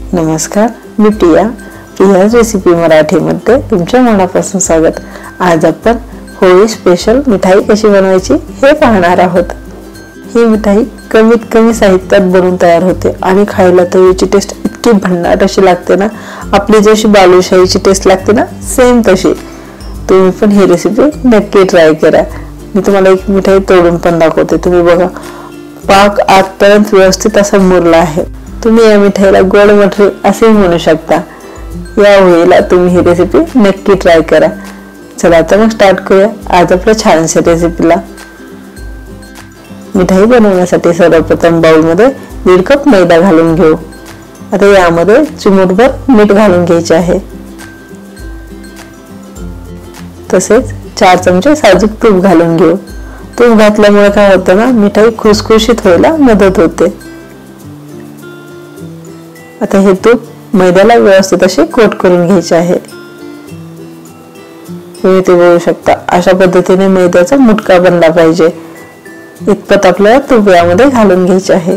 नमस्कार, मी प्रियाज रेसिपी मराठीमध्ये तुमच्या मनापासून स्वागत। आज आपण होळी स्पेशल मिठाई कशी बनवायची हे पाहणार आहोत। ही मिठाई कमीत कमी साहित्यात बनवून तयार होते आणि खायला तर याची टेस्ट इतकी भन्नाट अशी लागते ना, आपली जशी बालुशाहीची टेस्ट लागते ना सेम तशी। तुम्ही पण ही रेसिपी नक्की ट्राय करा। मी तुम्हाला एक मिठाई तोडून पण दाखवते। तुम्ही बघा, पाक आतपर्यंत व्यवस्थित असा मुरला आहे। तुम्ही या मिठाईला गोड मठरी असे म्हणू शकता। या होळीला तुम्ही ही रेसिपी नक्की ट्राय करा। चला आता मग स्टार्ट करूया आज आपल्या छानशा रेसिपीला। मिठाई बनवण्यासाठी सर्वप्रथम बाउल मध्ये 1.5 कप मैदा घालून घेऊ। आता यामध्ये चिमूटभर मीठ घालून घ्यायचे आहे। तसेच 4 चमचे साजूक तूप घालून घेऊ। तूप घातल्यामुळे काय होतं ना, मिठाई खुसखुशीत व्हायला मदत होते। आता हे तूप मैद्याला व्यवस्थित असे कोट करून घ्यायचे आहे। तुम्ही ते बघू शकता, अशा पद्धतीने मैद्याचा मुटका बनला पाहिजे इतपत आपल्याला तूप यामध्ये घालून घ्यायचे आहे।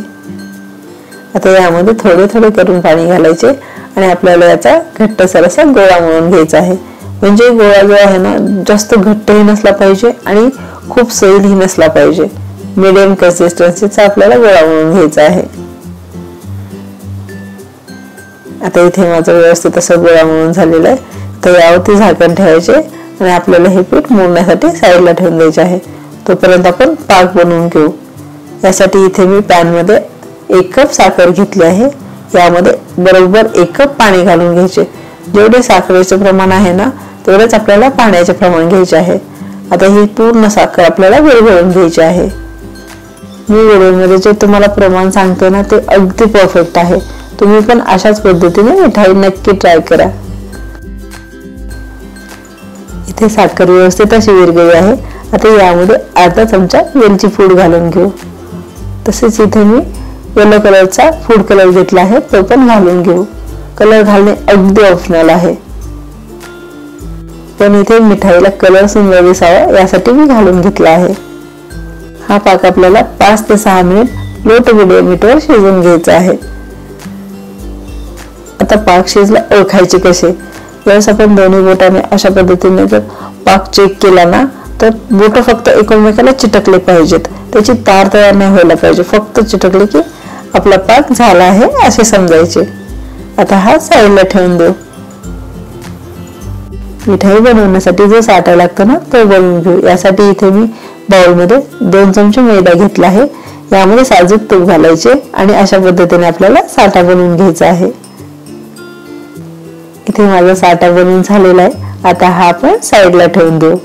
आता यामध्ये थोडे थोडे करून पाणी घालायचे आणि आपल्याला याचा घट्टसर असा गोळा मळून घ्यायचा आहे। म्हणजे गोळा जो आहे ना, जास्त घट्टही नसला पाहिजे आणि खूप सैलही नसला पाहिजे। मीडियम कन्सिस्टन्सीचा आपल्याला गोळा मळून घ्यायचा आहे। आता इथे माझा व्यवस्थित असा गोळा मळून झालेला आहे। तर यावरती झाकण ठेवायचे आणि आपल्याला हे पीठ मुरण्यासाठी साईडला ठेवून द्यायचे आहे। तोपर्यंत आपण पाक बनवून घेऊ। यासाठी इथे मी पॅन मध्ये 1 कप साखर घेतली आहे। यामध्ये बरोबर 1 कप पाणी घालून घ्यायचे। जेवढे साखरेचे प्रमाण आहे ना, तेवढेच आपल्याला पाण्याचे प्रमाण घ्यायचे आहे। आता ही पूर्ण साखर आपल्याला विरघळून घ्यायची आहे। मी व्हिडिओमध्ये जे तुम्हाला प्रमाण सांगते ना, ते अगदी परफेक्ट आहे। तुम्ही पण अशाच पद्धतीने मिठाई नक्की ट्राय करा। इथे साखर व्यवस्थित अशी विरघळली आहे। आता यामध्ये अर्धा चमचा वेलची पूड घालून घेऊ। तसेच इथे मी येलो कलरचा फूड कलर घेतला आहे, तो पण घालून घेऊ। कलर घालणे अगदी ऑप्शनल आहे, पण इथे मिठाईला कलर सुंदर दिसावा यासाठी मी घालून घेतला आहे। हा पाक आपल्याला 5 ते 6 मिनिट लो टू मीडियम हीटवर शिजवून घ्यायचा आहे। आता पाक शिजला ओळखायचे कसे? यावेळेस आपण दोन्ही बोटाने अशा पद्धतीने जर पाक चेक केला ना, तर बोट फक्त एकमेकाला चिटकले पाहिजेत। त्याची तार तयार नाही व्हायला पाहिजे। फक्त चिटकले की आपला पाक झाला आहे असे समजायचे। आता हा साईडला ठेवून देऊ। मिठाई बनवण्यासाठी जो साठा लागतो ना, तो बनवून घेऊ। यासाठी इथे मी बाउल मध्ये 2 चमचे मैदा घेतला आहे। यामध्ये साजूक तूप घालायचे आणि अशा पद्धतीने आपल्याला साठा बनवून घ्यायचा आहे। इथे माझा साठा बनवून झालेला आहे। आता हा आपण साईडला ठेवून देऊ।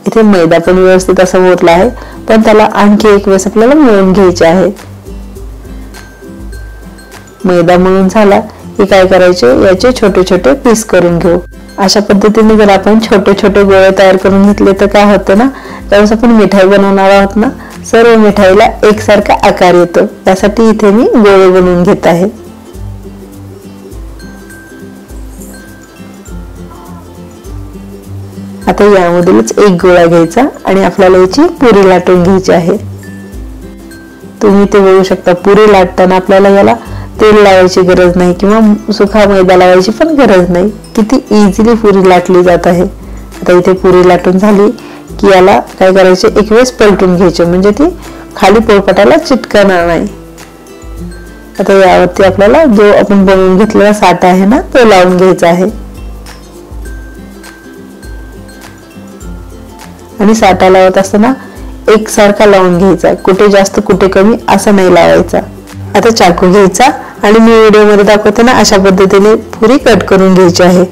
इथे मैदा पण व्यवस्थित असा मोठला आहे, पण त्याला आणखी एक वेळेस आपल्याला मळून घ्यायचे आहे। मैदा मळून झाला की काय करायचे, याचे छोटे छोटे पीस करून घेऊ। अशा पद्धतीने जर आपण छोटे छोटे गोळे तयार करून घेतले तर काय होतं ना, त्यावेळेस आपण मिठाई बनवणार आहोत ना, सर्व मिठाईला एकसारखा आकार येतो। त्यासाठी इथे मी गोळे बनवून घेत आहे। आता यामधूनच एक गोळा घ्यायचा आणि आपल्याला याची पुरी लाटून घ्यायची आहे। तुम्ही ते बघू शकता, पुरी लाटताना आपल्याला याला तेल लावायची गरज नाही किंवा सुखा मैदा लावायची पण गरज नाही। किती इझिली पुरी लाटली जात आहे। आता इथे पुरी लाटून झाली की याला काय करायचे, एक वेळेस पलटून घ्यायचे, म्हणजे ती खाली पोळपाटाला चिटकणार नाही। आता यावरती आपल्याला जो आपण बनवून घेतलेला साठा आहे ना, तो लावून घ्यायचा आहे आणि साठा लावत असताना एकसारखा लावून घ्यायचा। कुठे जास्त कुठे कमी असं नाही लावायचा। आता चाकू घ्यायचा आणि मी व्हिडिओ मध्ये दाखवते ना, अशा पद्धतीने पुरी कट करून घ्यायची आहे।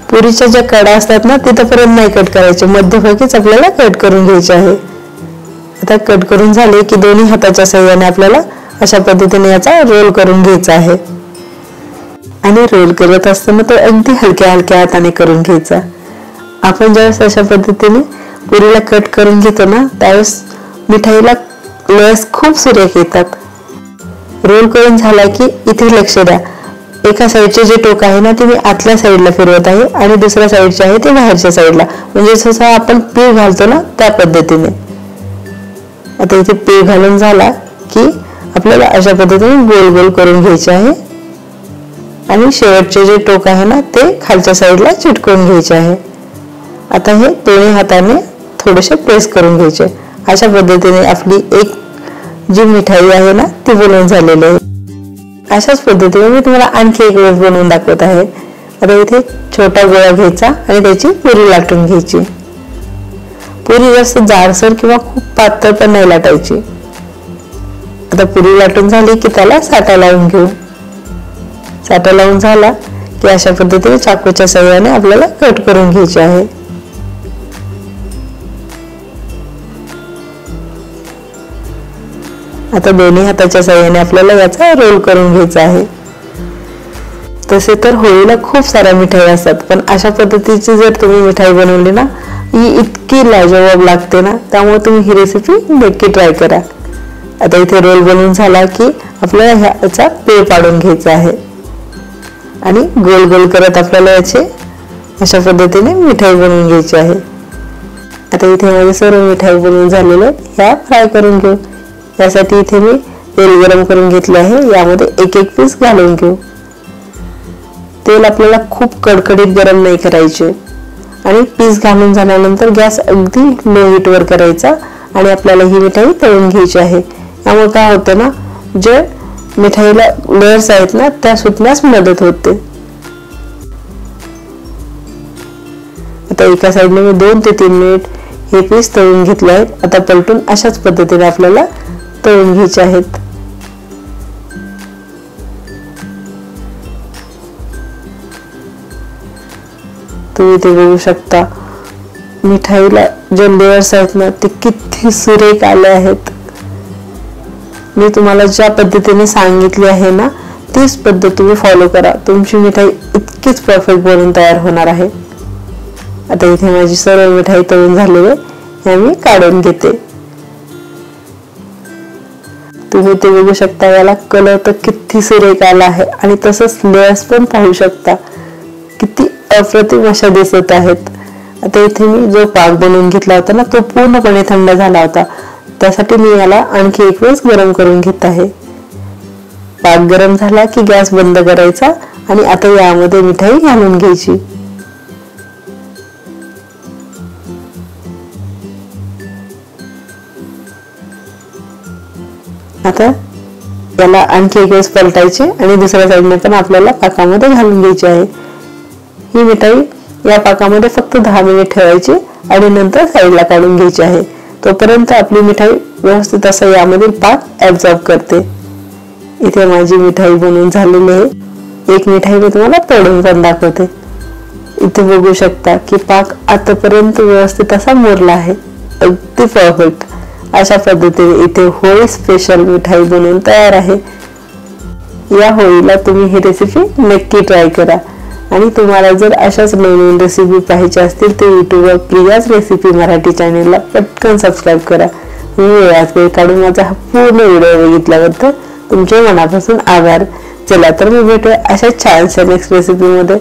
पुरीच्या ज्या कडा असतात ना, तिथपर्यंत नाही कट करायचे, मध्यभागीच आपल्याला कट करून घ्यायचे आहे। आता कट करून झाले की दोन्ही हाताच्या सहाय्याने आपल्याला अशा पद्धतीने याचा रोल करून घ्यायचा आहे आणि रोल करत असताना तो अगदी हलक्या हलक्या हाताने करून घ्यायचा। आपण ज्यावेळेस अशा पद्धतीने पुरीला कट करून घेतो ना, त्यावेळेस मिठाईला लेयर्स खूप सुरेख येतात। रोल करून झाला की इथे लक्ष द्या, एका साईडचे जे टोक आहे ना, ते मी आतल्या साईडला फिरवत आहे आणि दुसऱ्या साईडचे आहे ते बाहेरच्या साईडला, म्हणजे जसं आपण पीठ घालतो ना त्या पद्धतीने। आता इथे पीठ घालून झाला की आपल्याला अशा पद्धतीने गोल गोल करून घ्यायचे आहे आणि शेवटचे जे टोक आहे ना ते खालच्या साईडला चिटकवून घ्यायचे आहे। आता हे दोन्ही हाताने थोडेसे प्रेस करून घ्यायचे। अशा पद्धतीने आपली एक जी मिठाई आहे ना ती बनवून झालेली आहे। अशाच पद्धतीने मी तुम्हाला आणखी एक वेळेस बनवून दाखवत आहे। आता इथे छोटा गोळा घ्यायचा आणि त्याची पुरी लाटून घ्यायची। पुरी जास्त जाडसर किंवा खूप पातळ पण नाही लाटायची। आता पुरी लाटून झाली की त्याला साठा लावून घेऊ। साठा लावून झाला की अशा पद्धतीने चाकूच्या सहाय्याने आपल्याला कट करून घ्यायचे आहे। आता दोन्ही हाताच्या सहाय्याने आपल्याला याचा रोल करून घ्यायचा आहे। तसे तर होळीला खूप साऱ्या मिठाई असतात, पण अशा पद्धतीची जर तुम्ही मिठाई बनवली ना ही इतकी लाजवाब लागते ना, त्यामुळे तुम्ही ही रेसिपी नक्की ट्राय करा। आता इथे रोल बनवून झाला की आपल्याला ह्याचा पेळ पाडून घ्यायचा आहे आणि गोल गोल करत आपल्याला याचे अशा पद्धतीने मिठाई बनवून घ्यायची आहे। आता इथे माझे सर्व मिठाई बनवून झालेले ह्या फ्राय करून घेऊ। यासाठी इथे मी तेल गरम करून घेतले आहे। यामध्ये एक एक पीस घालून घेऊ। तेल आपल्याला खूप कडकडीत गरम नाही करायचे आणि पीस घालून झाल्यानंतर गॅस अगदी लो हीट वर करायचा आणि आपल्याला ही मिठाई तळून घ्यायची आहे। त्यामुळे काय होतं ना, जे मिठाईला लेयर्स आहेत ना त्या सुटण्यास मदत होते। आता एका साइडने मी 2 ते 3 मिनिट हे पीस तळून घेतले आहेत। आता पलटून अशाच पद्धतीने आपल्याला तळून घ्यायचे आहेत। तुम्ही इथे बघू शकता मिठाईला जे लेयर्स आहेत ना ते किती सुरेख आले आहेत। मी तुम्हाला ज्या पद्धतीने सांगितली आहे ना तीच पद्धत तुम्ही फॉलो करा, तुमची मिठाई इतकीच परफेक्ट बनून तयार होणार आहे। आता इथे माझी सर्व मिठाई तळून झालेली आहे, मी काढून घेते। तुम्ही ते बघू शकता याला कलर तर किती सुरेख आला आहे आणि तसंच लेयर्स पण पाहू शकता किती अप्रतिम अशा दिसत आहेत। आता इथे मी जो पाक बनवून घेतला होता ना तो पूर्णपणे थंड झाला होता, त्यासाठी मी याला आणखी एक वेळेस गरम करून घेत आहे। पाक गरम झाला की गॅस बंद करायचा आणि आता यामध्ये मिठाई घालून घ्यायची। आता याला आणखी एक वेळेस पलटायचे आणि दुसऱ्या साईडने पण आपल्याला पाकामध्ये घालून घ्यायची आहे। ही मिठाई या पाकामध्ये फक्त 10 मिनिट ठेवायची आणि नंतर साईडला काढून घ्यायची आहे। तोपर्यंत आपली मिठाई व्यवस्थित असा यामधील पाक ऍब्सॉर्ब करते। इथे माझी मिठाई बनवून झालेली आहे। एक मिठाई मी तुम्हाला तळून पण दाखवते। इथे बघू शकता की पाक आतापर्यंत व्यवस्थित असा मुरला आहे, अगदी परफेक्ट। अशा पद्धतीने इथे होळी स्पेशल मिठाई बनवून तयार आहे। या होळीला तुम्ही ही रेसिपी नक्की ट्राय करा आणि तुम्हाला जर अशाच नवीन रेसिपी पाहायच्या असतील तर यूट्यूबवर प्रियाज रेसिपी मराठी चॅनलला पटकन सबस्क्राइब करा। मी वेळात वेळ काढून माझा हा पूर्ण व्हिडिओ बघितल्याबद्दल तुमचे मनापासून आभार। चला तर मी भेटूया अशा छानशा नेक्स्ट रेसिपीमध्ये।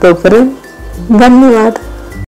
तोपर्यंत धन्यवाद।